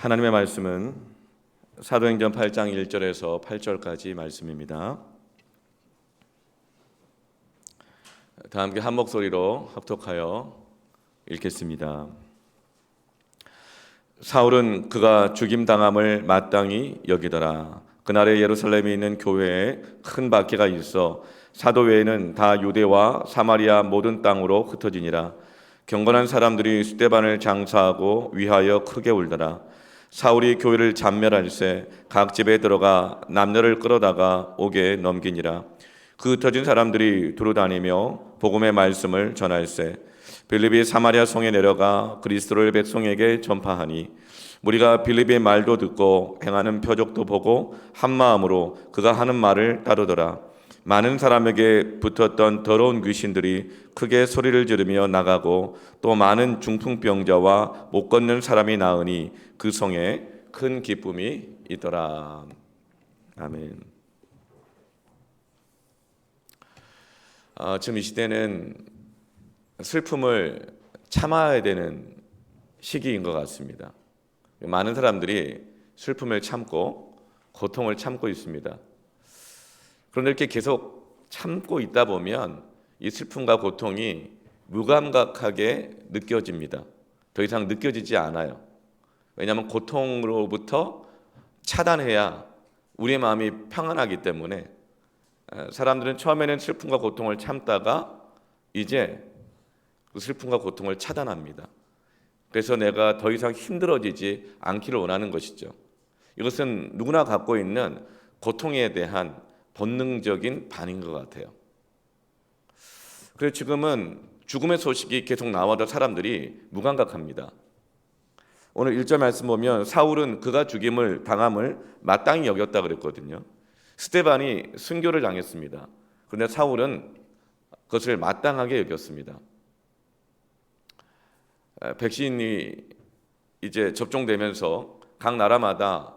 하나님의 말씀은 사도행전 8장 1절에서 8절까지 말씀입니다. 다 함께 한 목소리로 합독하여 읽겠습니다. 사울은 그가 죽임당함을 마땅히 여기더라. 그날에 예루살렘에 있는 교회에 큰 박해가 있어 사도 외에는 다 유대와 사마리아 모든 땅으로 흩어지니라. 경건한 사람들이 스데반을 장사하고 위하여 크게 울더라. 사울이 교회를 잔멸할세 각 집에 들어가 남녀를 끌어다가 옥에 넘기니라. 그 흩어진 사람들이 두루 다니며 복음의 말씀을 전할세 빌립이 사마리아 성에 내려가 그리스도를 백성에게 전파하니 무리가 빌립의 말도 듣고 행하는 표적도 보고 한 마음으로 그가 하는 말을 따르더라. 많은 사람에게 붙었던 더러운 귀신들이 크게 소리를 지르며 나가고 또 많은 중풍병자와 못 걷는 사람이 나으니 그 성에 큰 기쁨이 있더라. 아멘. 지금 이 시대는 슬픔을 참아야 되는 시기인 것 같습니다. 많은 사람들이 슬픔을 참고 고통을 참고 있습니다. 그런데 이렇게 계속 참고 있다 보면 이 슬픔과 고통이 무감각하게 느껴집니다. 더 이상 느껴지지 않아요. 왜냐하면 고통으로부터 차단해야 우리의 마음이 평안하기 때문에 사람들은 처음에는 슬픔과 고통을 참다가 이제 그 슬픔과 고통을 차단합니다. 그래서 내가 더 이상 힘들어지지 않기를 원하는 것이죠. 이것은 누구나 갖고 있는 고통에 대한 본능적인 반응인 것 같아요. 그래서 지금은 죽음의 소식이 계속 나와도 사람들이 무감각합니다. 오늘 1절 말씀 보면 사울은 그가 죽임을 당함을 마땅히 여겼다 그랬거든요. 스데반이 순교를 당했습니다. 그런데 사울은 그것을 마땅하게 여겼습니다. 백신이 이제 접종되면서 각 나라마다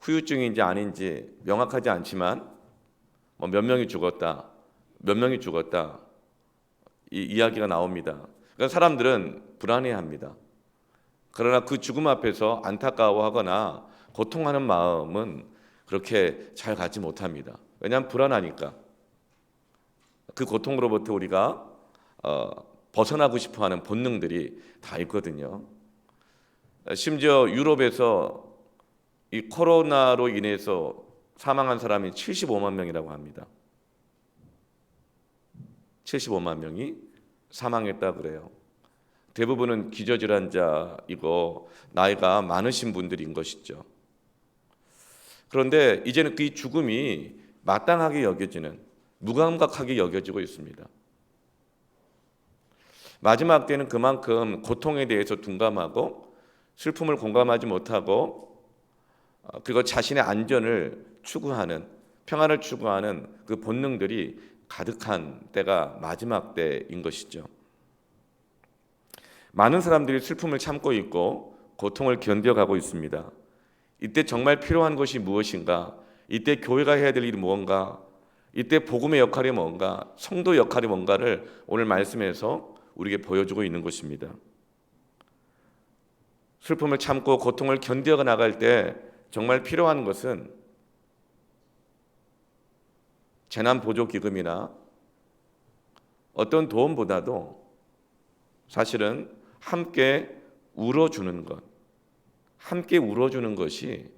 후유증인지 아닌지 명확하지 않지만 몇 명이 죽었다, 몇 명이 죽었다 이 이야기가 나옵니다. 그러니까 사람들은 불안해합니다. 그러나 그 죽음 앞에서 안타까워하거나 고통하는 마음은 그렇게 잘 갖지 못합니다. 왜냐하면 불안하니까. 그 고통으로부터 우리가 벗어나고 싶어하는 본능들이 다 있거든요. 심지어 유럽에서 이 코로나로 인해서 사망한 사람이 75만 명이라고 합니다. 75만 명이 사망했다 그래요. 대부분은 기저질환자이고 나이가 많으신 분들인 것이죠. 그런데 이제는 그 죽음이 마땅하게 여겨지는, 무감각하게 여겨지고 있습니다. 마지막 때는 그만큼 고통에 대해서 둔감하고 슬픔을 공감하지 못하고 그리고 자신의 안전을 추구하는, 평안을 추구하는 그 본능들이 가득한 때가 마지막 때인 것이죠. 많은 사람들이 슬픔을 참고 있고 고통을 견뎌가고 있습니다. 이때 정말 필요한 것이 무엇인가? 이때 교회가 해야 될 일이 무언가? 이때 복음의 역할이 뭔가? 성도 역할이 뭔가를 오늘 말씀에서 우리에게 보여주고 있는 것입니다. 슬픔을 참고 고통을 견뎌가 나갈 때 정말 필요한 것은 재난보조기금이나 어떤 도움보다도 사실은 함께 울어주는 것, 함께 울어주는 것이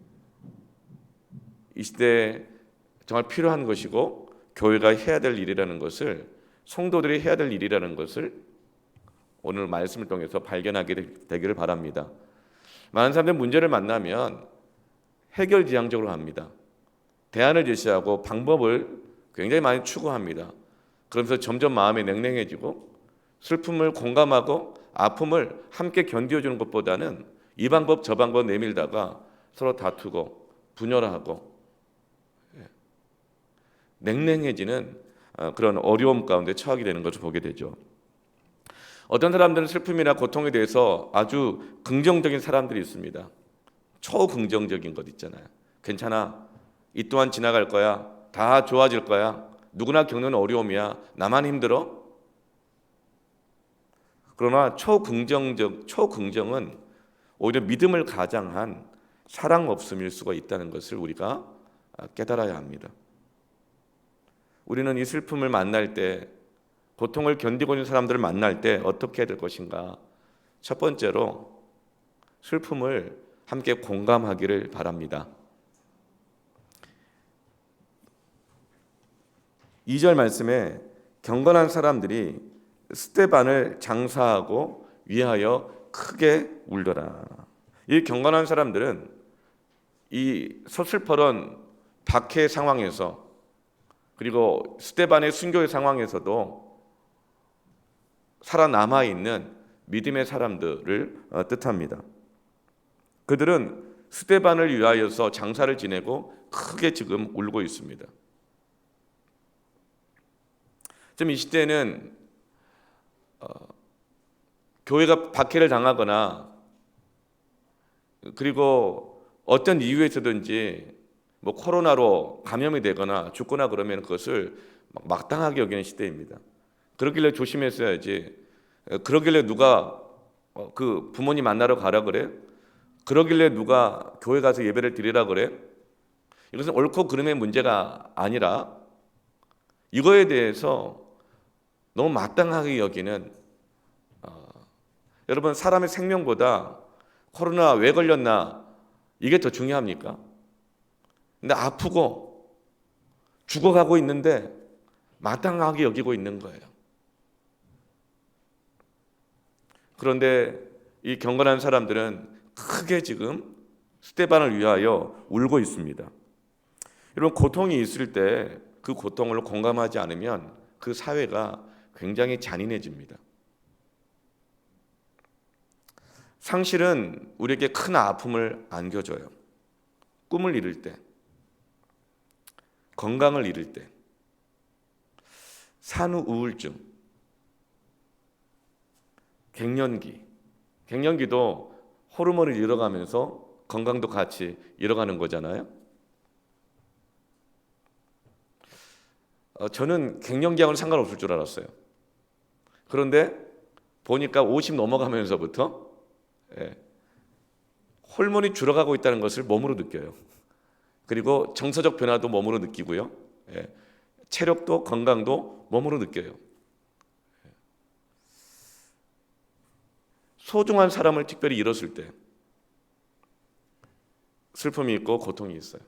이 시대에 정말 필요한 것이고 교회가 해야 될 일이라는 것을, 성도들이 해야 될 일이라는 것을 오늘 말씀을 통해서 발견하게 되기를 바랍니다. 많은 사람들이 문제를 만나면 해결지향적으로 합니다. 대안을 제시하고 방법을 굉장히 많이 추구합니다. 그러면서 점점 마음이 냉랭해지고 슬픔을 공감하고 아픔을 함께 견뎌주는 것보다는 이 방법 저 방법 내밀다가 서로 다투고 분열하고 냉랭해지는 그런 어려움 가운데 처하게 되는 것을 보게 되죠. 어떤 사람들은 슬픔이나 고통에 대해서 아주 긍정적인 사람들이 있습니다. 초긍정적인 것 있잖아요. 괜찮아, 이 또한 지나갈 거야, 다 좋아질 거야, 누구나 겪는 어려움이야, 나만 힘들어? 그러나 초긍정은 오히려 믿음을 가장한 사랑 없음일 수가 있다는 것을 우리가 깨달아야 합니다. 우리는 이 슬픔을 만날 때, 고통을 견디고 있는 사람들을 만날 때 어떻게 해야 될 것인가? 첫 번째로 슬픔을 함께 공감하기를 바랍니다. 2절 말씀에 경건한 사람들이 스데반을 장사하고 위하여 크게 울더라. 이 경건한 사람들은 이 서슬퍼런 박해 상황에서, 그리고 스데반의 순교의 상황에서도 살아남아 있는 믿음의 사람들을 뜻합니다. 그들은 스데반을 위하여서 장사를 지내고 크게 지금 울고 있습니다. 지금 이 시대는 교회가 박해를 당하거나, 그리고 어떤 이유에서든지 뭐 코로나로 감염이 되거나 죽거나 그러면 그것을 막당하게 여기는 시대입니다. 그러길래 조심했어야지. 그러길래 누가 그 부모님 만나러 가라 그래? 그러길래 누가 교회 가서 예배를 드리라 그래? 이것은 옳고 그름의 문제가 아니라 이거에 대해서 너무 마땅하게 여기는, 여러분, 사람의 생명보다 코로나 왜 걸렸나 이게 더 중요합니까? 근데 아프고 죽어가고 있는데 마땅하게 여기고 있는 거예요. 그런데 이 경건한 사람들은 크게 지금 스데반을 위하여 울고 있습니다. 여러분, 고통이 있을 때 그 고통을 공감하지 않으면 그 사회가 굉장히 잔인해집니다. 상실은 우리에게 큰 아픔을 안겨줘요. 꿈을 잃을 때, 건강을 잃을 때, 산후 우울증, 갱년기도 호르몬을 잃어가면서 건강도 같이 잃어가는 거잖아요. 저는 갱년기하고는 상관없을 줄 알았어요. 그런데 보니까 50 넘어가면서부터 호르몬이 줄어가고 있다는 것을 몸으로 느껴요. 그리고 정서적 변화도 몸으로 느끼고요. 체력도 건강도 몸으로 느껴요. 소중한 사람을 특별히 잃었을 때 슬픔이 있고 고통이 있어요.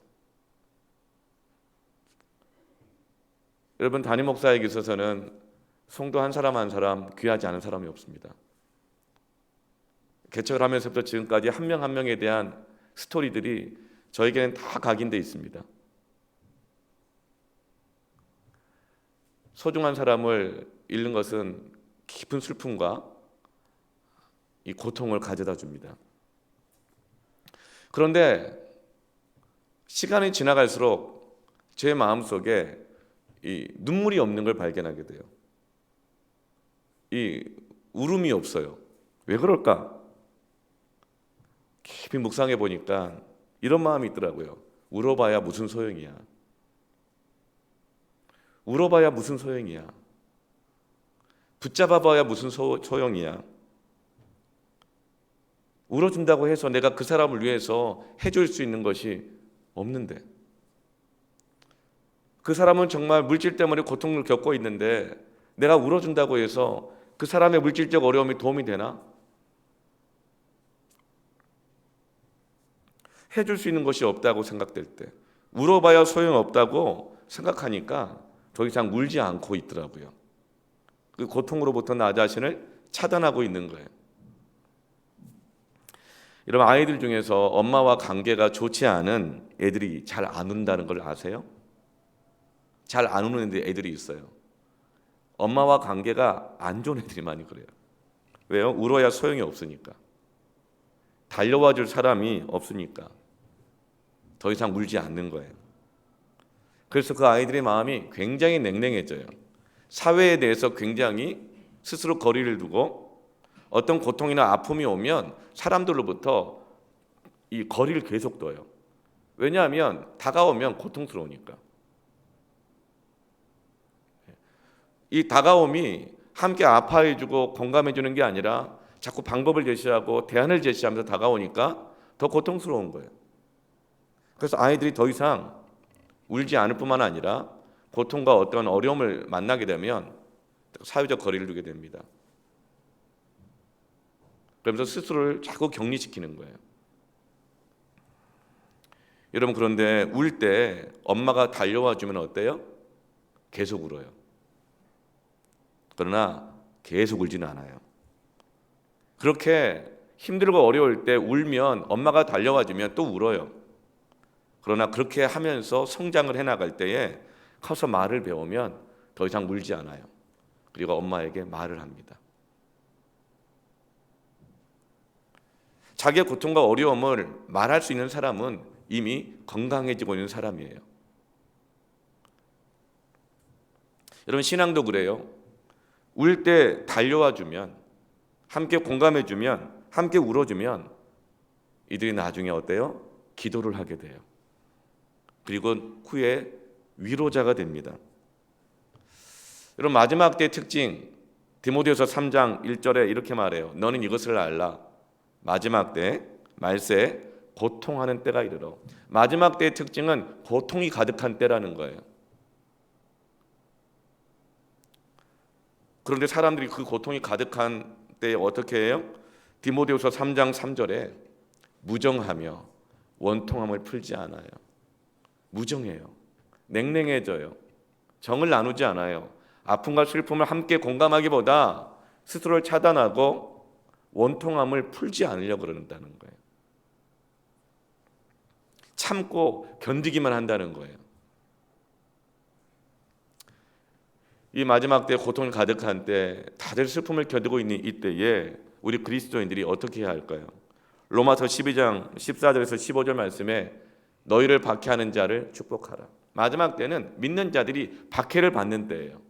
여러분, 담임 목사에게 있어서는 성도 한 사람 한 사람 귀하지 않은 사람이 없습니다. 개척을 하면서부터 지금까지 한 명 한 명에 대한 스토리들이 저에게는 다 각인되어 있습니다. 소중한 사람을 잃는 것은 깊은 슬픔과 이 고통을 가져다 줍니다. 그런데 시간이 지나갈수록 제 마음속에 이 눈물이 없는 걸 발견하게 돼요. 이 울음이 없어요. 왜 그럴까? 깊이 묵상해 보니까 이런 마음이 있더라고요. 울어봐야 무슨 소용이야. 울어봐야 무슨 소용이야. 붙잡아봐야 무슨 소용이야. 울어준다고 해서 내가 그 사람을 위해서 해줄 수 있는 것이 없는데, 그 사람은 정말 물질 때문에 고통을 겪고 있는데 내가 울어준다고 해서 그 사람의 물질적 어려움이 도움이 되나? 해줄 수 있는 것이 없다고 생각될 때, 울어봐야 소용없다고 생각하니까 더 이상 울지 않고 있더라고요. 그 고통으로부터 나 자신을 차단하고 있는 거예요. 여러분, 아이들 중에서 엄마와 관계가 좋지 않은 애들이 잘 안 운다는 걸 아세요? 잘 안 우는 애들이 있어요. 엄마와 관계가 안 좋은 애들이 많이 그래요. 왜요? 울어야 소용이 없으니까. 달려와 줄 사람이 없으니까 더 이상 울지 않는 거예요. 그래서 그 아이들의 마음이 굉장히 냉랭해져요. 사회에 대해서 굉장히 스스로 거리를 두고 어떤 고통이나 아픔이 오면 사람들로부터 이 거리를 계속 둬요. 왜냐하면 다가오면 고통스러우니까. 이 다가옴이 함께 아파해주고 공감해주는 게 아니라 자꾸 방법을 제시하고 대안을 제시하면서 다가오니까 더 고통스러운 거예요. 그래서 아이들이 더 이상 울지 않을 뿐만 아니라 고통과 어떤 어려움을 만나게 되면 사회적 거리를 두게 됩니다. 그러면서 스스로를 자꾸 격리시키는 거예요. 여러분, 그런데 울 때 엄마가 달려와 주면 어때요? 계속 울어요. 그러나 계속 울지는 않아요. 그렇게 힘들고 어려울 때 울면 엄마가 달려와 주면 또 울어요. 그러나 그렇게 하면서 성장을 해나갈 때에 커서 말을 배우면 더 이상 울지 않아요. 그리고 엄마에게 말을 합니다. 자기의 고통과 어려움을 말할 수 있는 사람은 이미 건강해지고 있는 사람이에요. 여러분, 신앙도 그래요. 울 때 달려와 주면, 함께 공감해 주면, 함께 울어주면 이들이 나중에 어때요? 기도를 하게 돼요. 그리고 후에 위로자가 됩니다. 여러분, 마지막 때의 특징, 디모데후서 3장 1절에 이렇게 말해요. 너는 이것을 알라. 마지막 때 말세 고통하는 때가 이르러. 마지막 때의 특징은 고통이 가득한 때라는 거예요. 그런데 사람들이 그 고통이 가득한 때에 어떻게 해요? 디모데후서 3장 3절에 무정하며 원통함을 풀지 않아요. 무정해요. 냉랭해져요. 정을 나누지 않아요. 아픔과 슬픔을 함께 공감하기보다 스스로를 차단하고 원통함을 풀지 않으려고 그런다는 거예요. 참고 견디기만 한다는 거예요. 이 마지막 때 고통이 가득한 때 다들 슬픔을 견디고 있는 이때에 우리 그리스도인들이 어떻게 해야 할까요? 로마서 12장 14절에서 15절 말씀에 너희를 박해하는 자를 축복하라. 마지막 때는 믿는 자들이 박해를 받는 때예요.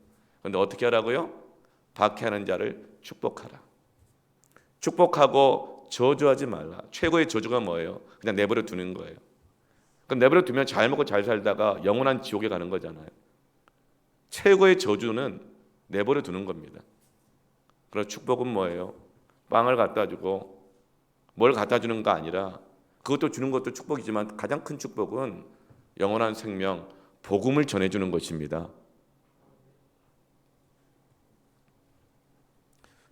그런데 어떻게 하라고요? 박해하는 자를 축복하라. 축복하고 저주하지 말라. 최고의 저주가 뭐예요? 그냥 내버려 두는 거예요. 그럼 내버려 두면 잘 먹고 잘 살다가 영원한 지옥에 가는 거잖아요. 최고의 저주는 내버려 두는 겁니다. 그럼 축복은 뭐예요? 빵을 갖다 주고 뭘 갖다 주는 거 아니라, 그것도 주는 것도 축복이지만 가장 큰 축복은 영원한 생명, 복음을 전해주는 것입니다.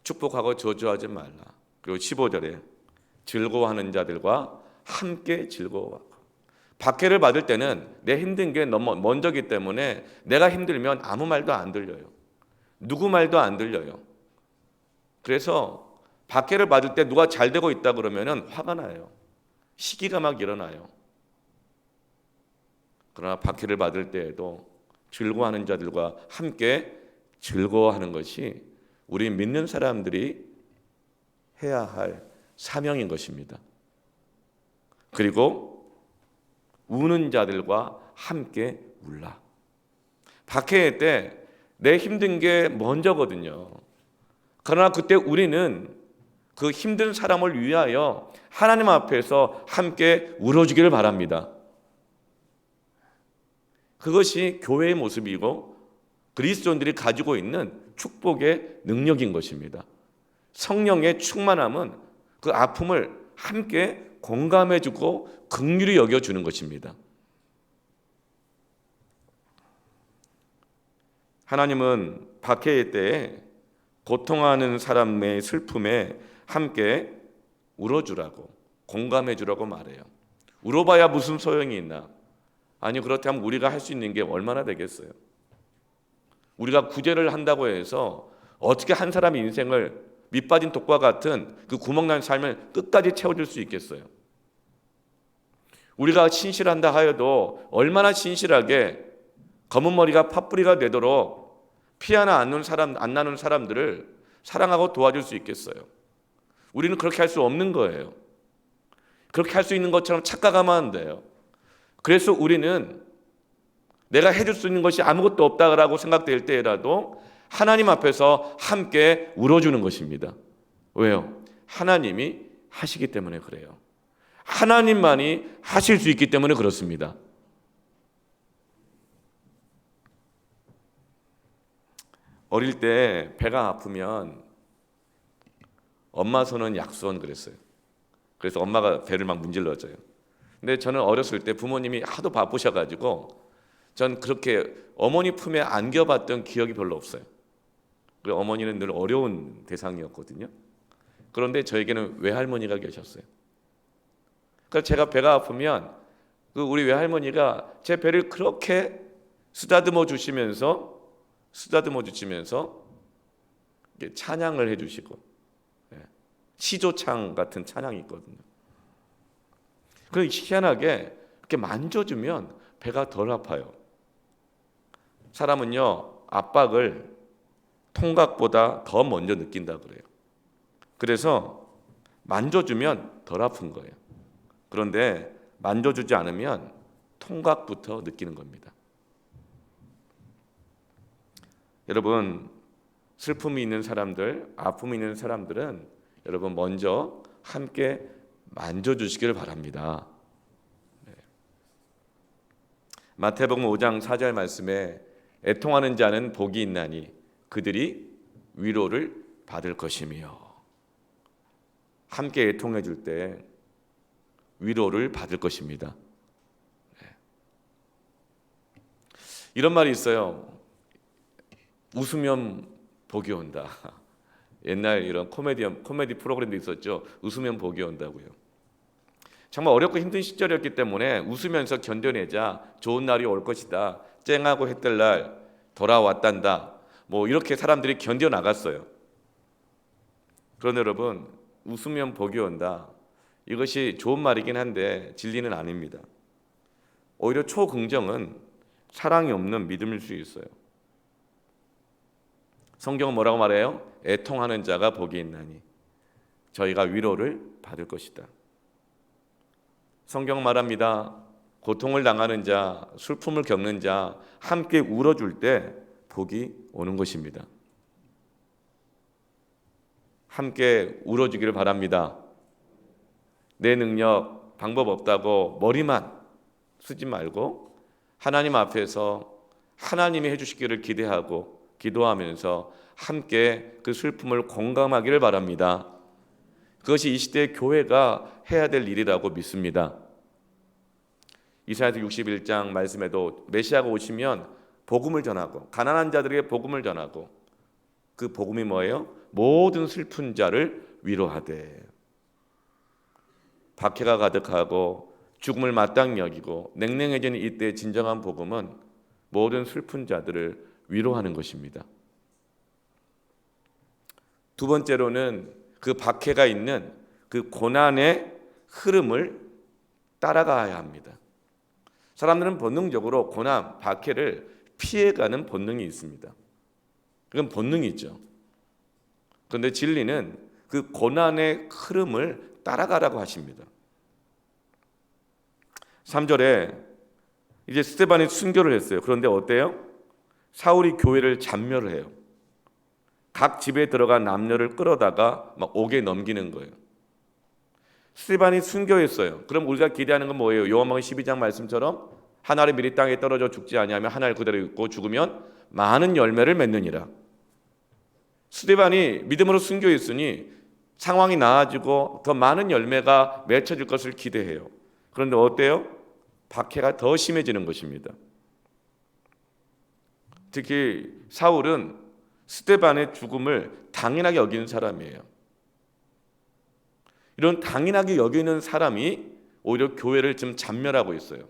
축복하고 저주하지 말라. 그리고 15절에 즐거워하는 자들과 함께 즐거워하고. 박해를 받을 때는 내 힘든 게 너무 먼저기 때문에 내가 힘들면 아무 말도 안 들려요. 누구 말도 안 들려요. 그래서 박해를 받을 때 누가 잘 되고 있다 그러면 화가 나요. 시기가 막 일어나요. 그러나 박해를 받을 때에도 즐거워하는 자들과 함께 즐거워하는 것이 우리 믿는 사람들이 해야 할 사명인 것입니다. 그리고 우는 자들과 함께 울라. 박해의 때 내 힘든 게 먼저거든요. 그러나 그때 우리는 그 힘든 사람을 위하여 하나님 앞에서 함께 울어주기를 바랍니다. 그것이 교회의 모습이고 그리스도인들이 가지고 있는 축복의 능력인 것입니다. 성령의 충만함은 그 아픔을 함께 공감해주고 긍휼히 여겨주는 것입니다. 하나님은 박해의 때에 고통하는 사람의 슬픔에 함께 울어주라고, 공감해주라고 말해요. 울어봐야 무슨 소용이 있나? 아니, 그렇다면 우리가 할 수 있는 게 얼마나 되겠어요? 우리가 구제를 한다고 해서 어떻게 한 사람의 인생을 밑빠진 독과 같은 그 구멍난 삶을 끝까지 채워줄 수 있겠어요? 우리가 신실한다 하여도 얼마나 신실하게 검은 머리가 팥뿌리가 되도록 피 하나 안 나는 사람들을 사랑하고 도와줄 수 있겠어요? 우리는 그렇게 할 수 없는 거예요. 그렇게 할 수 있는 것처럼 착각하면 안 돼요. 그래서 우리는 내가 해줄 수 있는 것이 아무것도 없다라고 생각될 때라도 하나님 앞에서 함께 울어주는 것입니다. 왜요? 하나님이 하시기 때문에 그래요. 하나님만이 하실 수 있기 때문에 그렇습니다. 어릴 때 배가 아프면 엄마 손은 약손 그랬어요. 그래서 엄마가 배를 막 문질러줘요. 근데 저는 어렸을 때 부모님이 하도 바쁘셔가지고 전 그렇게 어머니 품에 안겨봤던 기억이 별로 없어요. 그리고 어머니는 늘 어려운 대상이었거든요. 그런데 저에게는 외할머니가 계셨어요. 그래서 제가 배가 아프면 그 우리 외할머니가 제 배를 그렇게 쓰다듬어 주시면서 찬양을 해주시고, 시조창 같은 찬양이 있거든요. 그 희한하게 이렇게 만져주면 배가 덜 아파요. 사람은요, 압박을 통각보다 더 먼저 느낀다 그래요. 그래서 만져주면 덜 아픈 거예요. 그런데 만져주지 않으면 통각부터 느끼는 겁니다. 여러분, 슬픔이 있는 사람들, 아픔이 있는 사람들은 여러분 먼저 함께 만져주시기를 바랍니다. 마태복음 5장 4절 말씀에 애통하는 자는 복이 있나니 그들이 위로를 받을 것이며, 함께 애통해 줄 때 위로를 받을 것입니다. 이런 말이 있어요. 웃으면 복이 온다. 옛날 이런 코미디 프로그램도 있었죠. 웃으면 복이 온다고요. 정말 어렵고 힘든 시절이었기 때문에 웃으면서 견뎌내자, 좋은 날이 올 것이다, 쨍하고 해뜰 날 돌아왔단다, 뭐 이렇게 사람들이 견뎌 나갔어요. 그런데 여러분, 웃으면 복이 온다, 이것이 좋은 말이긴 한데 진리는 아닙니다. 오히려 초긍정은 사랑이 없는 믿음일 수 있어요. 성경은 뭐라고 말해요? 애통하는 자가 복이 있나니 저희가 위로를 받을 것이다. 성경 말합니다. 고통을 당하는 자, 슬픔을 겪는 자, 함께 울어줄 때 복이 오는 것입니다. 함께 울어주기를 바랍니다. 내 능력, 방법 없다고 머리만 쓰지 말고 하나님 앞에서 하나님이 해주시기를 기대하고 기도하면서 함께 그 슬픔을 공감하기를 바랍니다. 그것이 이 시대의 교회가 해야 될 일이라고 믿습니다. 이사야서 61장 말씀에도 메시아가 오시면 복음을 전하고 가난한 자들에게 복음을 전하고, 그 복음이 뭐예요? 모든 슬픈 자를 위로하되, 박해가 가득하고 죽음을 마땅히 여기고 냉랭해지는 이때의 진정한 복음은 모든 슬픈 자들을 위로하는 것입니다. 두 번째로는 그 박해가 있는 그 고난의 흐름을 따라가야 합니다. 사람들은 본능적으로 고난, 박해를 피해가는 본능이 있습니다. 그건 본능이죠. 그런데 진리는 그 고난의 흐름을 따라가라고 하십니다. 3절에 이제 스데반이 순교를 했어요. 그런데 어때요? 사울이 교회를 잔멸을 해요. 각 집에 들어간 남녀를 끌어다가 막 옥에 넘기는 거예요. 스데반이 순교했어요. 그럼 우리가 기대하는 건 뭐예요? 요한복음 12장 말씀처럼 한 알이 미리 땅에 떨어져 죽지 아니하면 한 알 그대로 있고 죽으면 많은 열매를 맺느니라. 스데반이 믿음으로 순교했으니 상황이 나아지고 더 많은 열매가 맺혀질 것을 기대해요. 그런데 어때요? 박해가 더 심해지는 것입니다. 특히 사울은 스데반의 죽음을 당연하게 여기는 사람이에요. 이런 당연하게 여기는 사람이 오히려 교회를 지금 잔멸하고 있어요.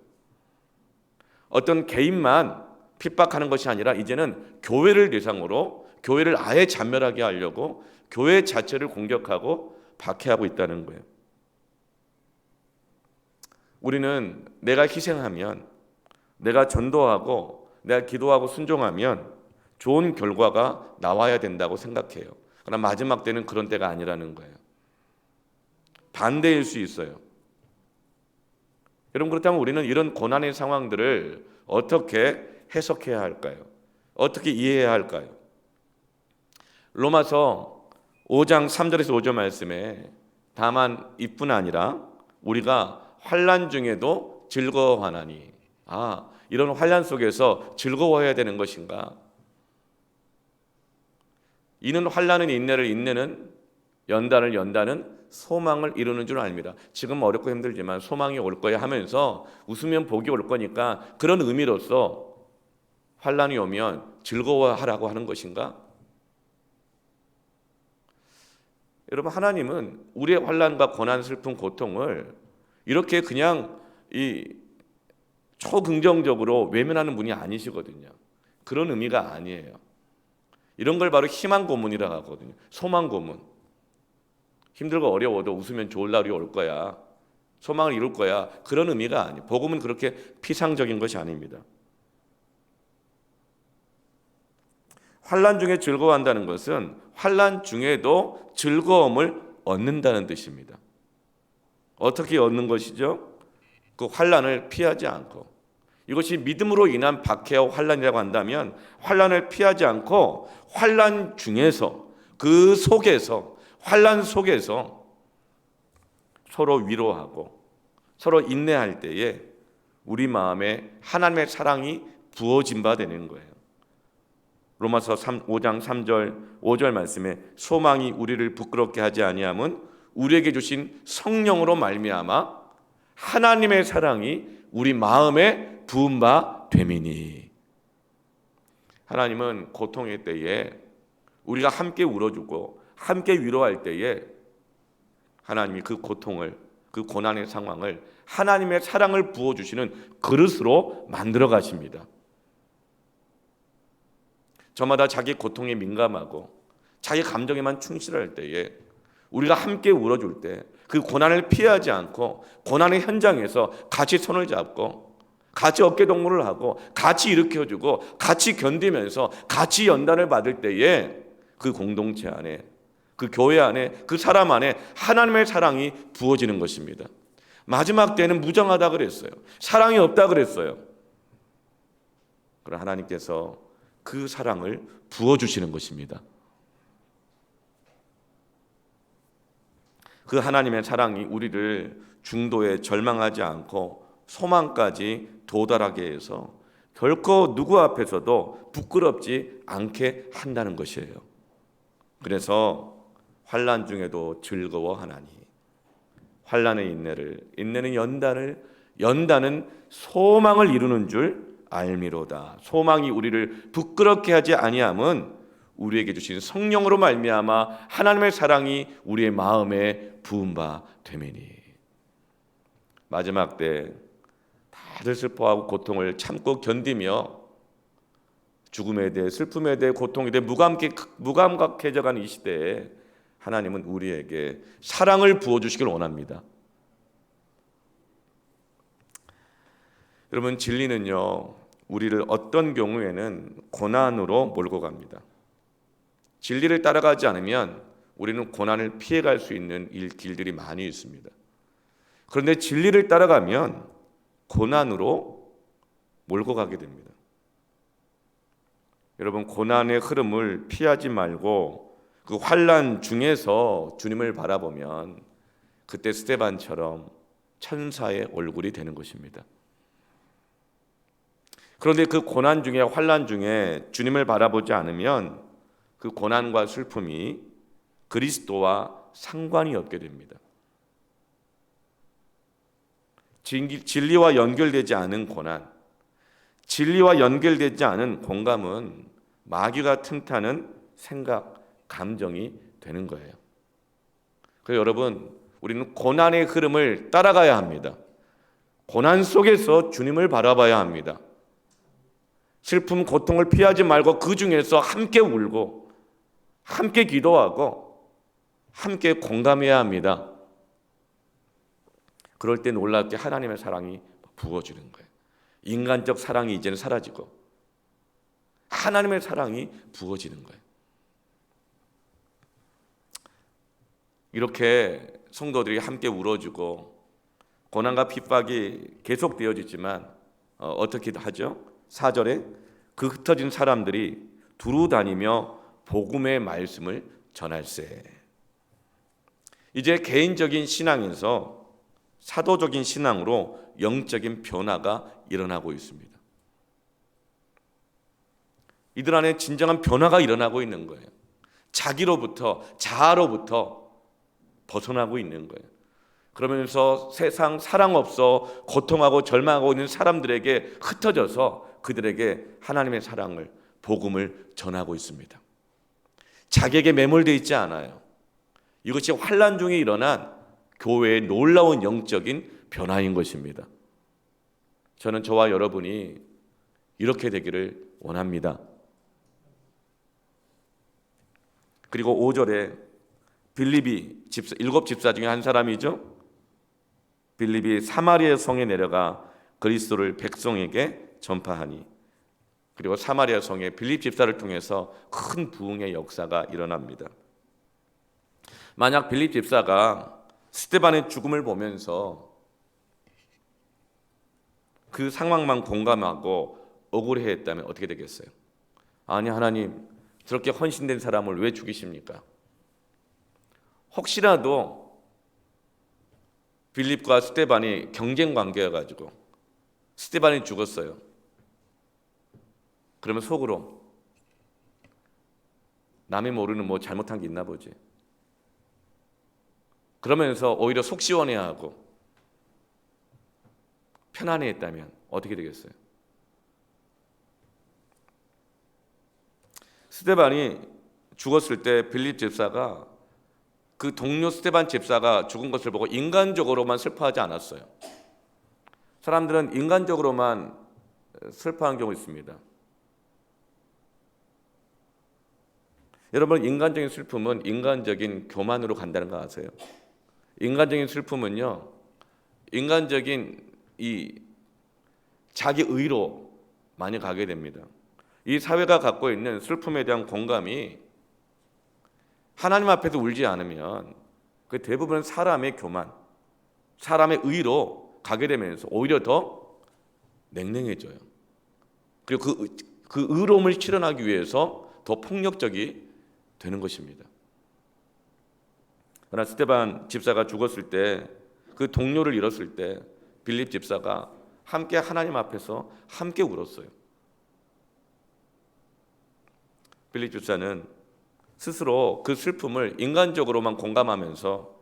어떤 개인만 핍박하는 것이 아니라 이제는 교회를 대상으로 교회를 아예 잔멸하게 하려고 교회 자체를 공격하고 박해하고 있다는 거예요. 우리는 내가 희생하면, 내가 전도하고 내가 기도하고 순종하면 좋은 결과가 나와야 된다고 생각해요. 그러나 마지막 때는 그런 때가 아니라는 거예요. 반대일 수 있어요. 여러분, 그렇다면 우리는 이런 고난의 상황들을 어떻게 해석해야 할까요? 어떻게 이해해야 할까요? 로마서 5장 3절에서 5절 말씀에 다만 이뿐 아니라 우리가 환난 중에도 즐거워하나니, 이런 환난 속에서 즐거워해야 되는 것인가? 이는 환난은 인내를, 인내는 연단을, 연단은 소망을 이루는 줄 압니다. 지금 어렵고 힘들지만 소망이 올 거야 하면서 웃으면 복이 올 거니까 그런 의미로서 환난이 오면 즐거워하라고 하는 것인가? 여러분, 하나님은 우리의 환난과 고난, 슬픔, 고통을 이렇게 그냥 초긍정적으로 외면하는 분이 아니시거든요. 그런 의미가 아니에요. 이런 걸 바로 희망 고문이라고 하거든요. 소망 고문. 힘들고 어려워도 웃으면 좋을 날이 올 거야. 소망을 이룰 거야. 그런 의미가 아니에요. 복음은 그렇게 피상적인 것이 아닙니다. 환난 중에 즐거워한다는 것은 환난 중에도 즐거움을 얻는다는 뜻입니다. 어떻게 얻는 것이죠? 그 환난을 피하지 않고, 이것이 믿음으로 인한 박해와 환난이라고 한다면 환난을 피하지 않고 환난 중에서, 그 속에서, 환난 속에서 서로 위로하고 서로 인내할 때에 우리 마음에 하나님의 사랑이 부어진 바 되는 거예요. 로마서 5장 3절 5절 말씀에 소망이 우리를 부끄럽게 하지 아니함은 우리에게 주신 성령으로 말미암아 하나님의 사랑이 우리 마음에 부은 바 됨이니. 하나님은 고통의 때에 우리가 함께 울어주고 함께 위로할 때에 하나님이 그 고통을, 그 고난의 상황을 하나님의 사랑을 부어주시는 그릇으로 만들어 가십니다. 저마다 자기 고통에 민감하고 자기 감정에만 충실할 때에 우리가 함께 울어줄 때 그 고난을 피하지 않고 고난의 현장에서 같이 손을 잡고 같이 어깨동무를 하고 같이 일으켜주고 같이 견디면서 같이 연단을 받을 때에 그 공동체 안에, 그 교회 안에, 그 사람 안에 하나님의 사랑이 부어지는 것입니다. 마지막 때는 무정하다 그랬어요. 사랑이 없다 그랬어요. 그러나 하나님께서 그 사랑을 부어주시는 것입니다. 그 하나님의 사랑이 우리를 중도에 절망하지 않고 소망까지 도달하게 해서 결코 누구 앞에서도 부끄럽지 않게 한다는 것이에요. 그래서 환난 중에도 즐거워하나니, 환난의 인내를, 인내는 연단을, 연단은 소망을 이루는 줄 알미로다. 소망이 우리를 부끄럽게 하지 아니함은 우리에게 주신 성령으로 말미암아 하나님의 사랑이 우리의 마음에 부은 바 되매니. 마지막 때 다들 슬퍼하고 고통을 참고 견디며 죽음에 대해, 슬픔에 대해, 고통에 대해 무감각해져가는 이 시대에 하나님은 우리에게 사랑을 부어주시길 원합니다. 여러분, 진리는요, 우리를 어떤 경우에는 고난으로 몰고 갑니다. 진리를 따라가지 않으면 우리는 고난을 피해갈 수 있는 길들이 많이 있습니다. 그런데 진리를 따라가면 고난으로 몰고 가게 됩니다. 여러분, 고난의 흐름을 피하지 말고 그 환난 중에서 주님을 바라보면 그때 스데반처럼 천사의 얼굴이 되는 것입니다. 그런데 그 고난 중에, 환난 중에 주님을 바라보지 않으면 그 고난과 슬픔이 그리스도와 상관이 없게 됩니다. 진리와 연결되지 않은 고난, 진리와 연결되지 않은 공감은 마귀가 틈타는 생각, 감정이 되는 거예요. 그래서 여러분, 우리는 고난의 흐름을 따라가야 합니다. 고난 속에서 주님을 바라봐야 합니다. 슬픔, 고통을 피하지 말고 그 중에서 함께 울고 함께 기도하고 함께 공감해야 합니다. 그럴 때 놀랍게 하나님의 사랑이 부어지는 거예요. 인간적 사랑이 이제는 사라지고 하나님의 사랑이 부어지는 거예요. 이렇게 성도들이 함께 울어주고 고난과 핍박이 계속되어지지만 어떻게 하죠? 4절에 그 흩어진 사람들이 두루 다니며 복음의 말씀을 전할세. 이제 개인적인 신앙에서 사도적인 신앙으로 영적인 변화가 일어나고 있습니다. 이들 안에 진정한 변화가 일어나고 있는 거예요. 자기로부터, 자아로부터 벗어나고 있는 거예요. 그러면서 세상 사랑 없어 고통하고 절망하고 있는 사람들에게 흩어져서 그들에게 하나님의 사랑을, 복음을 전하고 있습니다. 자기에게 매몰되어 있지 않아요. 이것이 환난 중에 일어난 교회의 놀라운 영적인 변화인 것입니다. 저는 저와 여러분이 이렇게 되기를 원합니다. 그리고 5절에 빌립이 일곱 집사 중에 한 사람이죠. 빌립이 사마리아 성에 내려가 그리스도를 백성에게 전파하니, 그리고 사마리아 성에 빌립 집사를 통해서 큰 부흥의 역사가 일어납니다. 만약 빌립 집사가 스데반의 죽음을 보면서 그 상황만 공감하고 억울해했다면 어떻게 되겠어요? 아니, 하나님, 저렇게 헌신된 사람을 왜 죽이십니까? 혹시라도 빌립과 스데반이 경쟁 관계여가지고 스데반이 죽었어요. 그러면 속으로 남이 모르는 뭐 잘못한 게 있나 보지. 그러면서 오히려 속 시원해하고 편안해했다면 어떻게 되겠어요? 스데반이 죽었을 때 빌립 집사가 그 동료 스데반 집사가 죽은 것을 보고 인간적으로만 슬퍼하지 않았어요. 사람들은 인간적으로만 슬퍼하는 경우 있습니다. 여러분, 인간적인 슬픔은 인간적인 교만으로 간다는 거 아세요? 인간적인 슬픔은요, 인간적인 이 자기 의로 많이 가게 됩니다. 이 사회가 갖고 있는 슬픔에 대한 공감이 하나님 앞에서 울지 않으면 그 대부분은 사람의 교만, 사람의 의로 가게 되면서 오히려 더 냉랭해져요. 그리고 그 의로움을 실현하기 위해서 더 폭력적이 되는 것입니다. 그러나 스데반 집사가 죽었을 때, 그 동료를 잃었을 때 빌립 집사가 함께 하나님 앞에서 함께 울었어요. 빌립 집사는 스스로 그 슬픔을 인간적으로만 공감하면서,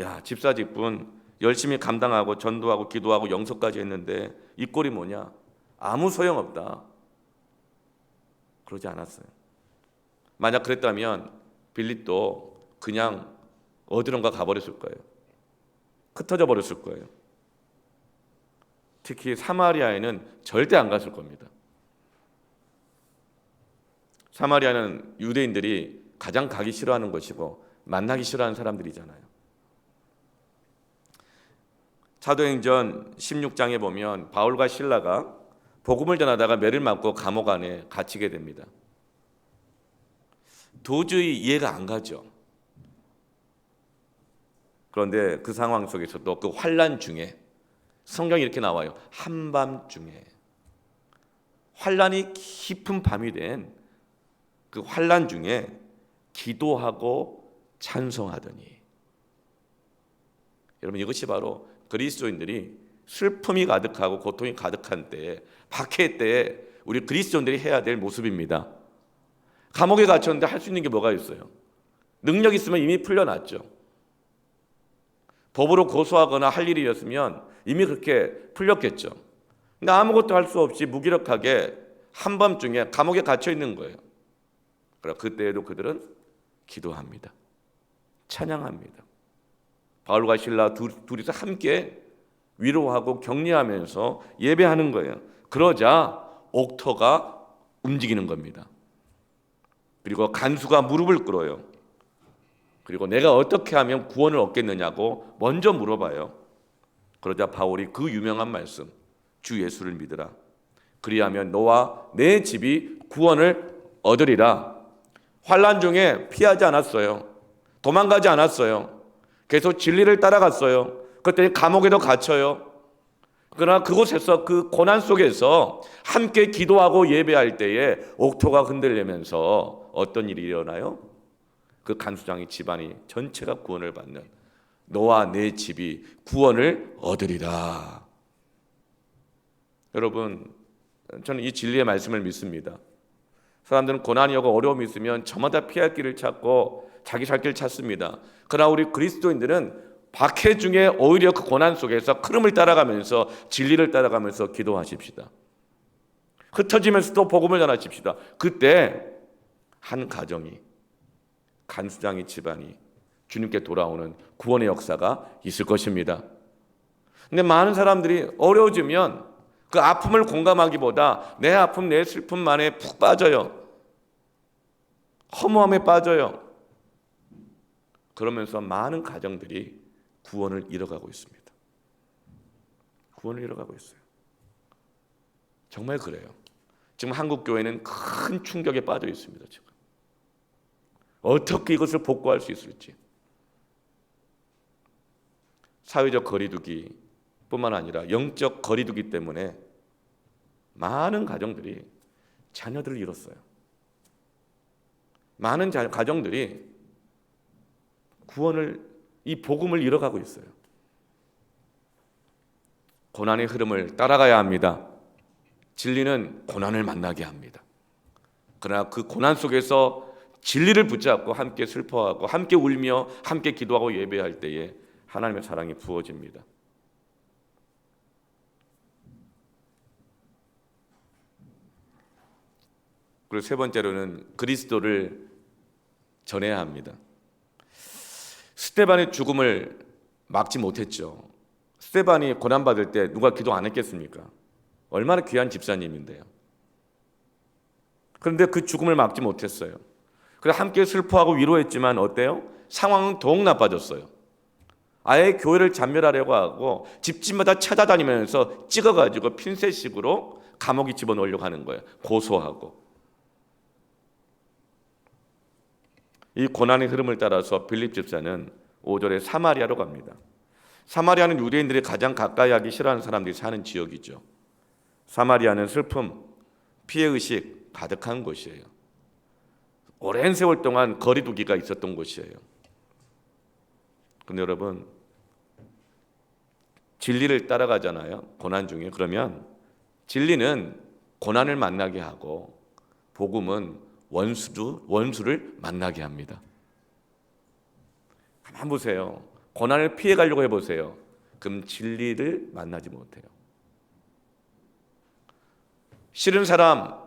야, 집사 직분 열심히 감당하고 전도하고 기도하고 영서까지 했는데 이 꼴이 뭐냐? 아무 소용없다. 그러지 않았어요. 만약 그랬다면 빌립도 그냥 어디론가 가버렸을 거예요. 흩어져 버렸을 거예요. 특히 사마리아에는 절대 안 갔을 겁니다. 사마리아는 유대인들이 가장 가기 싫어하는 것이고 만나기 싫어하는 사람들이잖아요. 사도행전 16장에 보면 바울과 실라가 복음을 전하다가 매를 맞고 감옥 안에 갇히게 됩니다. 도저히 이해가 안 가죠. 그런데 그 상황 속에서도 그 환난 중에 성경이 이렇게 나와요. 한밤중에, 환난이 깊은 밤이 된 그 환난 중에 기도하고 찬송하더니. 여러분, 이것이 바로 그리스도인들이 슬픔이 가득하고 고통이 가득한 때에, 박해 때에 우리 그리스도인들이 해야 될 모습입니다. 감옥에 갇혔는데 할 수 있는 게 뭐가 있어요? 능력 있으면 이미 풀려났죠. 법으로 고소하거나 할 일이었으면 이미 그렇게 풀렸겠죠. 근데 아무것도 할 수 없이 무기력하게 한밤중에 감옥에 갇혀 있는 거예요. 그러나 그때에도 그들은 기도합니다. 찬양합니다. 바울과 실라 둘이서 함께 위로하고 격려하면서 예배하는 거예요. 그러자 옥토가 움직이는 겁니다. 그리고 간수가 무릎을 꿇어요. 그리고 내가 어떻게 하면 구원을 얻겠느냐고 먼저 물어봐요. 그러자 바울이 그 유명한 말씀, 주 예수를 믿으라. 그리하면 너와 내 집이 구원을 얻으리라. 환난 중에 피하지 않았어요. 도망가지 않았어요. 계속 진리를 따라갔어요. 그때 감옥에도 갇혀요. 그러나 그곳에서, 그 고난 속에서 함께 기도하고 예배할 때에 옥토가 흔들리면서 어떤 일이 일어나요? 그 간수장의 집안이 전체가 구원을 받는, 너와 내 집이 구원을 얻으리라. 여러분, 저는 이 진리의 말씀을 믿습니다. 사람들은 고난이 오고 어려움이 있으면 저마다 피할 길을 찾고 자기 살 길을 찾습니다. 그러나 우리 그리스도인들은 박해 중에 오히려 그 고난 속에서 흐름을 따라가면서 진리를 따라가면서 기도하십시다. 흩어지면서 또 복음을 전하십시다. 그때 한 가정이, 간수장이 집안이 주님께 돌아오는 구원의 역사가 있을 것입니다. 근데 많은 사람들이 어려워지면 그 아픔을 공감하기보다 내 아픔, 내 슬픔만에 푹 빠져요. 허무함에 빠져요. 그러면서 많은 가정들이 구원을 잃어가고 있습니다. 구원을 잃어가고 있어요. 정말 그래요. 지금 한국 교회는 큰 충격에 빠져 있습니다. 지금 어떻게 이것을 복구할 수 있을지. 사회적 거리두기 뿐만 아니라 영적 거리두기 때문에 많은 가정들이 자녀들을 잃었어요. 많은 가정들이 구원을, 이 복음을 잃어가고 있어요. 고난의 흐름을 따라가야 합니다. 진리는 고난을 만나게 합니다. 그러나 그 고난 속에서 진리를 붙잡고 함께 슬퍼하고 함께 울며 함께 기도하고 예배할 때에 하나님의 사랑이 부어집니다. 그리고 세 번째로는 그리스도를 전해야 합니다. 스데반의 죽음을 막지 못했죠. 스데반이 고난받을 때 누가 기도 안 했겠습니까? 얼마나 귀한 집사님인데요. 그런데 그 죽음을 막지 못했어요. 그래서 함께 슬퍼하고 위로했지만 어때요? 상황은 더욱 나빠졌어요. 아예 교회를 잔멸하려고 하고 집집마다 찾아다니면서 찍어가지고 핀셋식으로 감옥에 집어넣으려고 하는 거예요. 고소하고. 이 고난의 흐름을 따라서 빌립 집사는 5절에 사마리아로 갑니다. 사마리아는 유대인들이 가장 가까이 하기 싫어하는 사람들이 사는 지역이죠. 사마리아는 슬픔, 피해의식 가득한 곳이에요. 오랜 세월 동안 거리두기가 있었던 곳이에요. 근데 여러분, 진리를 따라가잖아요. 고난 중에. 그러면 진리는 고난을 만나게 하고 복음은 원수를 만나게 합니다. 한번 보세요. 고난을 피해가려고 해보세요. 그럼 진리를 만나지 못해요. 싫은 사람,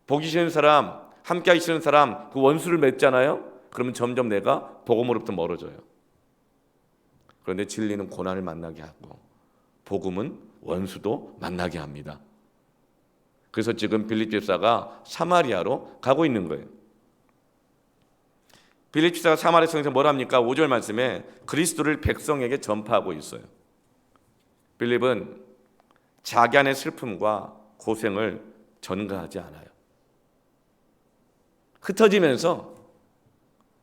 보기 싫은 사람, 함께하기 싫은 사람, 그 원수를 맺잖아요. 그러면 점점 내가 복음으로부터 멀어져요. 그런데 진리는 고난을 만나게 하고 복음은 원수도 만나게 합니다. 그래서 지금 빌립 집사가 사마리아로 가고 있는 거예요. 빌립 집사가 사마리아 성에서 뭘 합니까? 5절 말씀에 그리스도를 백성에게 전파하고 있어요. 빌립은 자기 안의 슬픔과 고생을 전가하지 않아요. 흩어지면서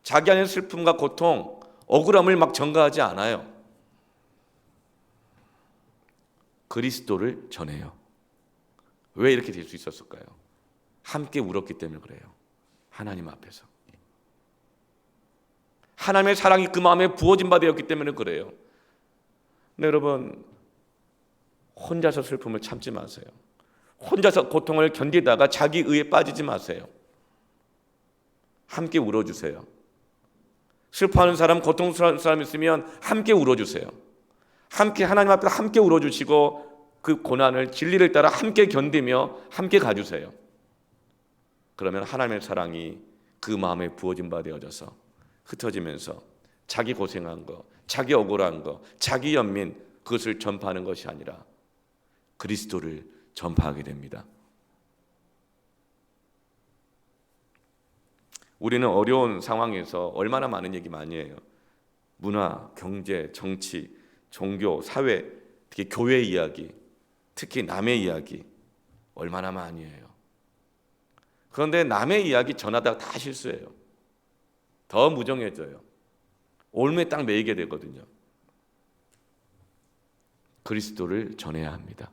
자기 안의 슬픔과 고통, 억울함을 막 전가하지 않아요. 그리스도를 전해요. 왜 이렇게 될 수 있었을까요? 함께 울었기 때문에 그래요. 하나님 앞에서. 하나님의 사랑이 그 마음에 부어진 바 되었기 때문에 그래요. 네, 여러분, 혼자서 슬픔을 참지 마세요. 혼자서 고통을 견디다가 자기 의에 빠지지 마세요. 함께 울어주세요. 슬퍼하는 사람, 고통스러운 사람 있으면 함께 울어주세요. 함께 하나님 앞에 함께 울어주시고 그 고난을 진리를 따라 함께 견디며 함께 가주세요. 그러면 하나님의 사랑이 그 마음에 부어진 바 되어져서 흩어지면서 자기 고생한 거, 자기 억울한 거, 자기 연민 그것을 전파하는 것이 아니라 그리스도를 전파하게 됩니다. 우리는 어려운 상황에서 얼마나 많은 얘기 많이 해요. 문화, 경제, 정치, 종교, 사회, 특히 교회 이야기, 특히 남의 이야기 얼마나 많이 해요. 그런데 남의 이야기 전하다가 다 실수해요. 더 무정해져요. 올무에 딱 매이게 되거든요. 그리스도를 전해야 합니다.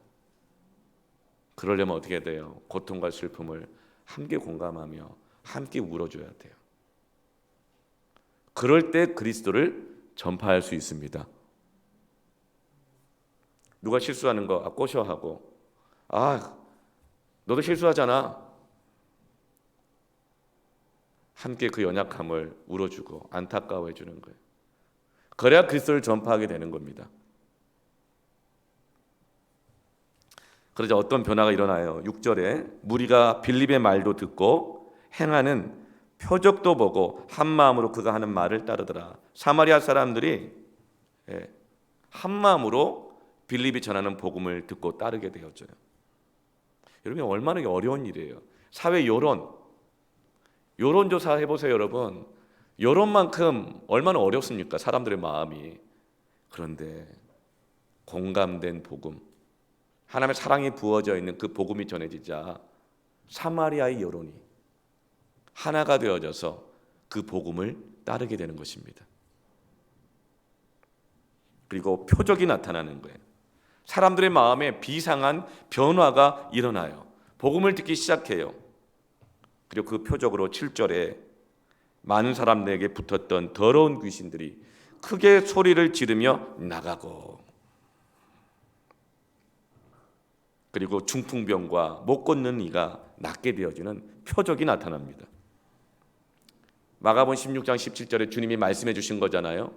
그러려면 어떻게 돼요? 고통과 슬픔을 함께 공감하며 함께 울어줘야 돼요. 그럴 때 그리스도를 전파할 수 있습니다. 누가 실수하는 거 꼬셔하고 너도 실수하잖아. 함께 그 연약함을 울어주고 안타까워해 주는 거예요. 그래야 그리스도를 전파하게 되는 겁니다. 그러자 어떤 변화가 일어나요. 6절에 무리가 빌립의 말도 듣고 행하는 표적도 보고 한 마음으로 그가 하는 말을 따르더라. 사마리아 사람들이 한 마음으로 빌립이 전하는 복음을 듣고 따르게 되었죠. 여러분 얼마나 어려운 일이에요. 사회 여론조사 해보세요. 여러분 여론만큼 얼마나 어렵습니까? 사람들의 마음이. 그런데 공감된 복음, 하나님의 사랑이 부어져 있는 그 복음이 전해지자 사마리아의 여론이 하나가 되어져서 그 복음을 따르게 되는 것입니다. 그리고 표적이 나타나는 거예요. 사람들의 마음에 비상한 변화가 일어나요. 복음을 듣기 시작해요. 그리고 그 표적으로 7절에 많은 사람들에게 붙었던 더러운 귀신들이 크게 소리를 지르며 나가고, 그리고 중풍병과 못 걷는 이가 낫게 되어지는 표적이 나타납니다. 마가복음 16장 17절에 주님이 말씀해 주신 거잖아요.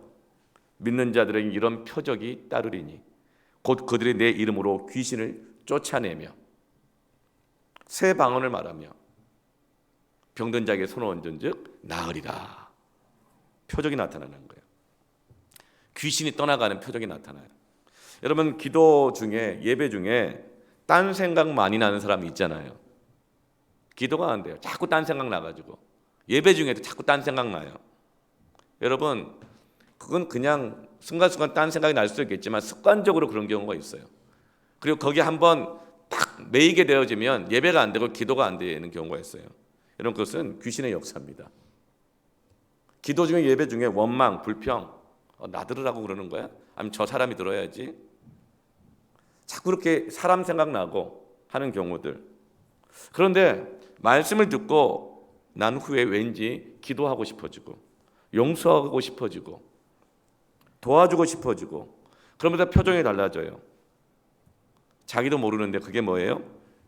믿는 자들에게 이런 표적이 따르리니 곧 그들이 내 이름으로 귀신을 쫓아내며 새 방언을 말하며 병든 자에게 손을 얹은즉 나으리라. 표적이 나타나는 거예요. 귀신이 떠나가는 표적이 나타나요. 여러분 기도 중에, 예배 중에 딴 생각 많이 나는 사람이 있잖아요. 기도가 안 돼요. 자꾸 딴 생각 나가지고. 예배 중에도 자꾸 딴 생각 나요. 여러분 그건 그냥 순간순간 딴 생각이 날 수도 있겠지만 습관적으로 그런 경우가 있어요. 그리고 거기에 한번 딱 매이게 되어지면 예배가 안 되고 기도가 안 되는 경우가 있어요. 여러분 그것은 귀신의 역사입니다. 기도 중에, 예배 중에 원망, 불평, 나 들으라고 그러는 거야? 아니면 저 사람이 들어야지? 자꾸 그렇게 사람 생각나고 하는 경우들. 그런데 말씀을 듣고 난 후에 왠지 기도하고 싶어지고 용서하고 싶어지고 도와주고 싶어지고, 그러면서 표정이 달라져요. 자기도 모르는데 그게 뭐예요?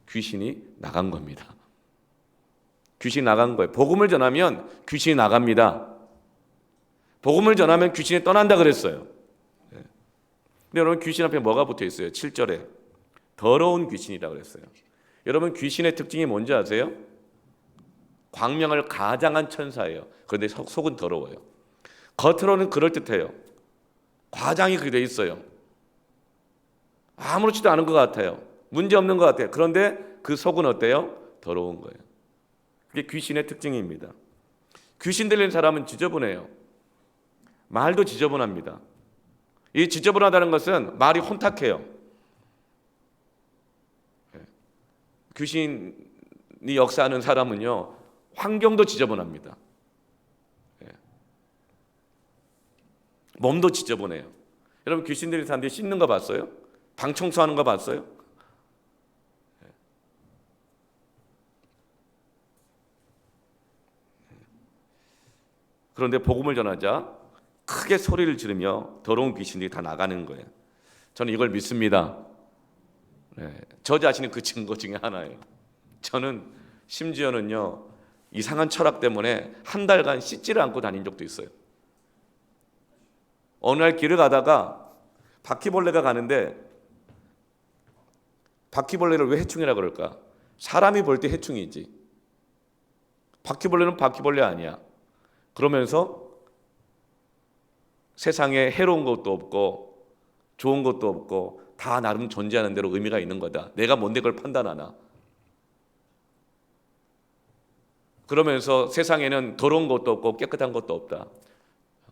귀신이 나간 겁니다. 귀신이 나간 거예요. 복음을 전하면 귀신이 나갑니다. 복음을 전하면 귀신이 떠난다 그랬어요. 근데 여러분 귀신 앞에 뭐가 붙어 있어요? 7절에 더러운 귀신이라고 그랬어요. 여러분 귀신의 특징이 뭔지 아세요? 광명을 가장한 천사예요. 그런데 속은 더러워요. 겉으로는 그럴듯해요. 과장이 그렇게 돼 있어요. 아무렇지도 않은 것 같아요. 문제 없는 것 같아요. 그런데 그 속은 어때요? 더러운 거예요. 그게 귀신의 특징입니다. 귀신 들린 사람은 지저분해요. 말도 지저분합니다. 이 지저분하다는 것은 말이 혼탁해요. 귀신이 역사하는 사람은요, 환경도 지저분합니다. 몸도 지저분해요. 여러분 귀신 들린 사람들이 씻는 거 봤어요? 방 청소하는 거 봤어요? 그런데 복음을 전하자 크게 소리를 지르며 더러운 귀신들이 다 나가는 거예요. 저는 이걸 믿습니다. 저 자신이 그 증거 중에 하나예요. 저는 심지어는요, 이상한 철학 때문에 한 달간 씻지를 않고 다닌 적도 있어요. 어느 날 길을 가다가 바퀴벌레가 가는데, 바퀴벌레를 왜 해충이라 그럴까? 사람이 볼 때 해충이지, 바퀴벌레는 바퀴벌레 아니야. 그러면서 세상에 해로운 것도 없고 좋은 것도 없고 다 나름 존재하는 대로 의미가 있는 거다. 내가 뭔데 그걸 판단하나? 그러면서 세상에는 더러운 것도 없고 깨끗한 것도 없다.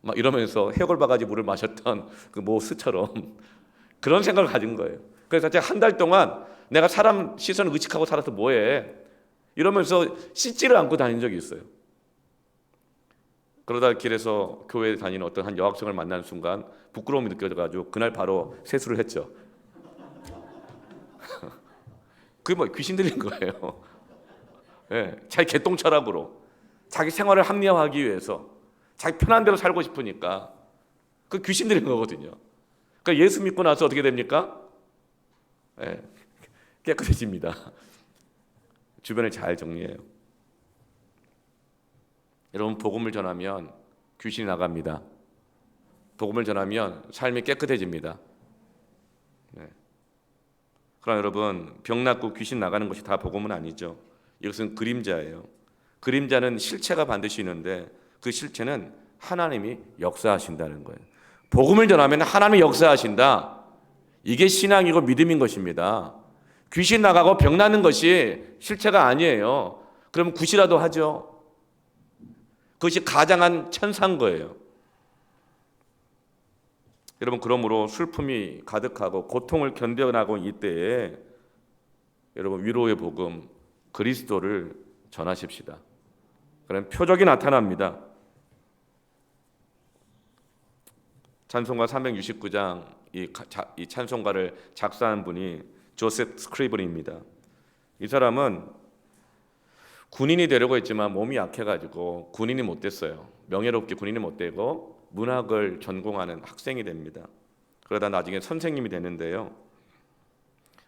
막 이러면서 해골바가지 물을 마셨던 그 모스처럼 그런 생각을 가진 거예요. 그래서 제가 한 달 동안 내가 사람 시선을 의식하고 살아서 뭐해? 이러면서 씻지를 않고 다닌 적이 있어요. 그러다 길에서 교회에 다니는 어떤 한 여학생을 만나는 순간 부끄러움이 느껴져가지고 그날 바로 세수를 했죠. 그게 뭐 귀신 들린 거예요. 네, 자기 개똥 철학으로 자기 생활을 합리화하기 위해서 자기 편한 대로 살고 싶으니까 그 귀신 들린 거거든요. 그러니까 예수 믿고 나서 어떻게 됩니까? 네, 깨끗해집니다. 주변을 잘 정리해요. 여러분, 복음을 전하면 귀신이 나갑니다. 복음을 전하면 삶이 깨끗해집니다. 네. 그러나 여러분, 병 낫고 귀신 나가는 것이 다 복음은 아니죠. 이것은 그림자예요. 그림자는 실체가 반드시 있는데 그 실체는 하나님이 역사하신다는 거예요. 복음을 전하면 하나님이 역사하신다. 이게 신앙이고 믿음인 것입니다. 귀신 나가고 병 나는 것이 실체가 아니에요. 그러면 굿이라도 하죠. 그것이 가장한 천사인 거예요. 여러분, 그러므로 슬픔이 가득하고 고통을 견뎌나고 이때에 여러분, 위로의 복음 그리스도를 전하십시다. 그런 표적이 나타납니다. 찬송가 369장 이 찬송가를 작사한 분이 조셉 스크리븐입니다. 이 사람은 군인이 되려고 했지만 몸이 약해가지고 군인이 못 됐어요. 명예롭게 군인이 못 되고 문학을 전공하는 학생이 됩니다. 그러다 나중에 선생님이 되는데요.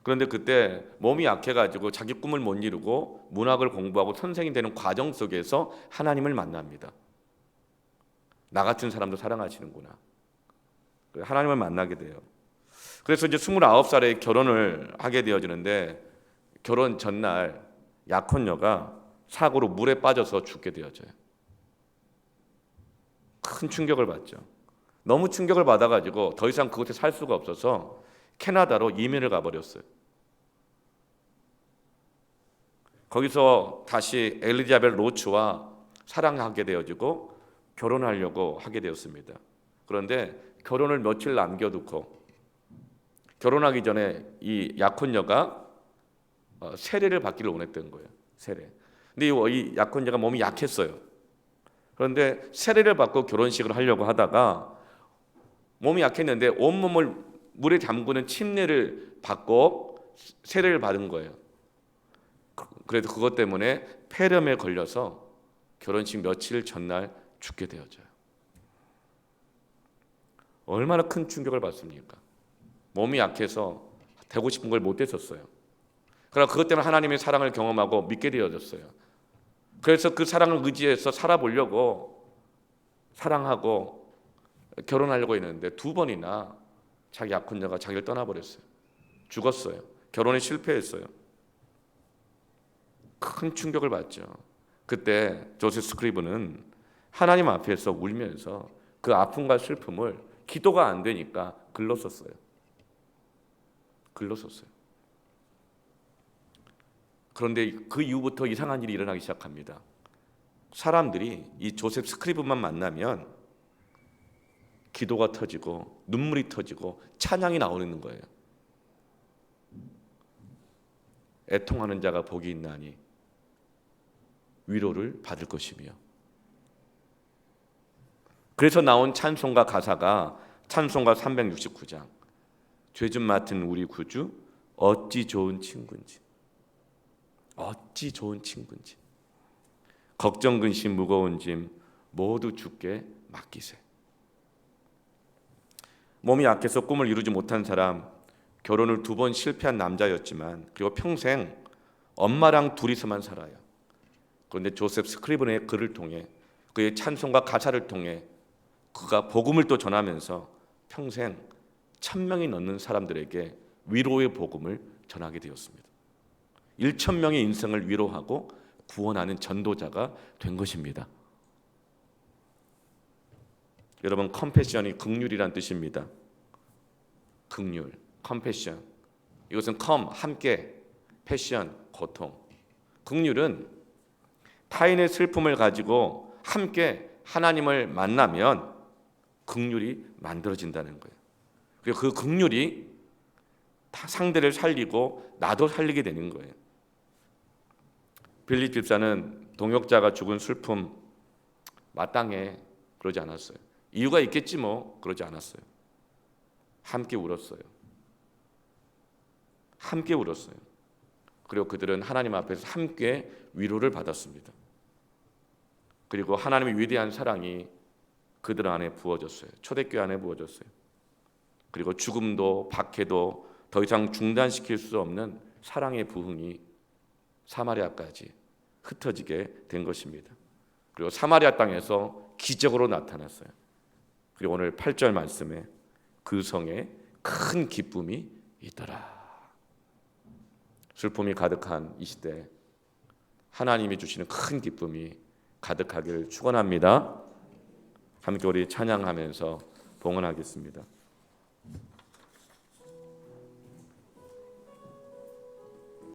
그런데 그때 몸이 약해가지고 자기 꿈을 못 이루고 문학을 공부하고 선생이 되는 과정 속에서 하나님을 만납니다. 나 같은 사람도 사랑하시는구나. 하나님을 만나게 돼요. 그래서 이제 29살에 결혼을 하게 되어지는데 결혼 전날 약혼녀가 사고로 물에 빠져서 죽게 되어져요. 큰 충격을 받죠. 너무 충격을 받아가지고 더 이상 그곳에 살 수가 없어서 캐나다로 이민을 가버렸어요. 거기서 다시 엘리자벳 로츠와 사랑하게 되어지고 결혼하려고 하게 되었습니다. 그런데 결혼을 며칠 남겨두고 결혼하기 전에 이 약혼녀가 세례를 받기를 원했던 거예요. 세례. 근데 이 약혼녀가 몸이 약했어요. 그런데 세례를 받고 결혼식을 하려고 하다가 몸이 약했는데 온몸을 물에 잠그는 침례를 받고 세례를 받은 거예요. 그래서 그것 때문에 폐렴에 걸려서 결혼식 며칠 전날 죽게 되어져요. 얼마나 큰 충격을 받습니까? 몸이 약해서 되고 싶은 걸 못 했었어요. 그러나 그것 때문에 하나님의 사랑을 경험하고 믿게 되어졌어요. 그래서 그 사랑을 의지해서 살아보려고 사랑하고 결혼하려고 했는데 2번이나 자기 약혼녀가 자기를 떠나버렸어요. 죽었어요. 결혼에 실패했어요. 큰 충격을 받죠. 그때 조셉 스크리븐은 하나님 앞에서 울면서 그 아픔과 슬픔을 기도가 안 되니까 글로 썼어요. 글로 썼어요. 그런데 그 이후부터 이상한 일이 일어나기 시작합니다. 사람들이 이 조셉 스크리븐만 만나면 기도가 터지고 눈물이 터지고 찬양이 나오는 거예요. 애통하는 자가 복이 있나니 위로를 받을 것이며. 그래서 나온 찬송가 가사가 찬송가 369장 죄 좀 맡은 우리 구주 어찌 좋은 친구인지, 어찌 좋은 친구인지, 걱정 근심 무거운 짐 모두 주께 맡기세. 몸이 약해서 꿈을 이루지 못한 사람, 결혼을 2번 실패한 남자였지만 그리고 평생 엄마랑 둘이서만 살아요. 그런데 조셉 스크리븐의 글을 통해 그의 찬송가 가사를 통해 그가 복음을 또 전하면서 평생 1000명이 넘는 사람들에게 위로의 복음을 전하게 되었습니다. 1000명의 인생을 위로하고 구원하는 전도자가 된 것입니다. 여러분, 컴패션이 긍휼이란 뜻입니다. 긍휼, 컴패션. 이것은 함께, 패션, 고통. 긍휼은 타인의 슬픔을 가지고 함께 하나님을 만나면 긍휼이 만들어진다는 거예요. 그리고 그 긍휼이 다 상대를 살리고 나도 살리게 되는 거예요. 빌립 집사는 동역자가 죽은 슬픔 마땅해 그러지 않았어요. 이유가 있겠지 뭐 그러지 않았어요. 함께 울었어요. 함께 울었어요. 그리고 그들은 하나님 앞에서 함께 위로를 받았습니다. 그리고 하나님의 위대한 사랑이 그들 안에 부어졌어요. 초대교회 안에 부어졌어요. 그리고 죽음도 박해도 더 이상 중단시킬 수 없는 사랑의 부흥이 사마리아까지 흩어지게 된 것입니다. 그리고 사마리아 땅에서 기적으로 나타났어요. 그리고 오늘 8절 말씀에 그 성에 큰 기쁨이 있더라. 슬픔이 가득한 이 시대 하나님이 주시는 큰 기쁨이 가득하기를 축원합니다. 함께 우리 찬양하면서 봉헌하겠습니다.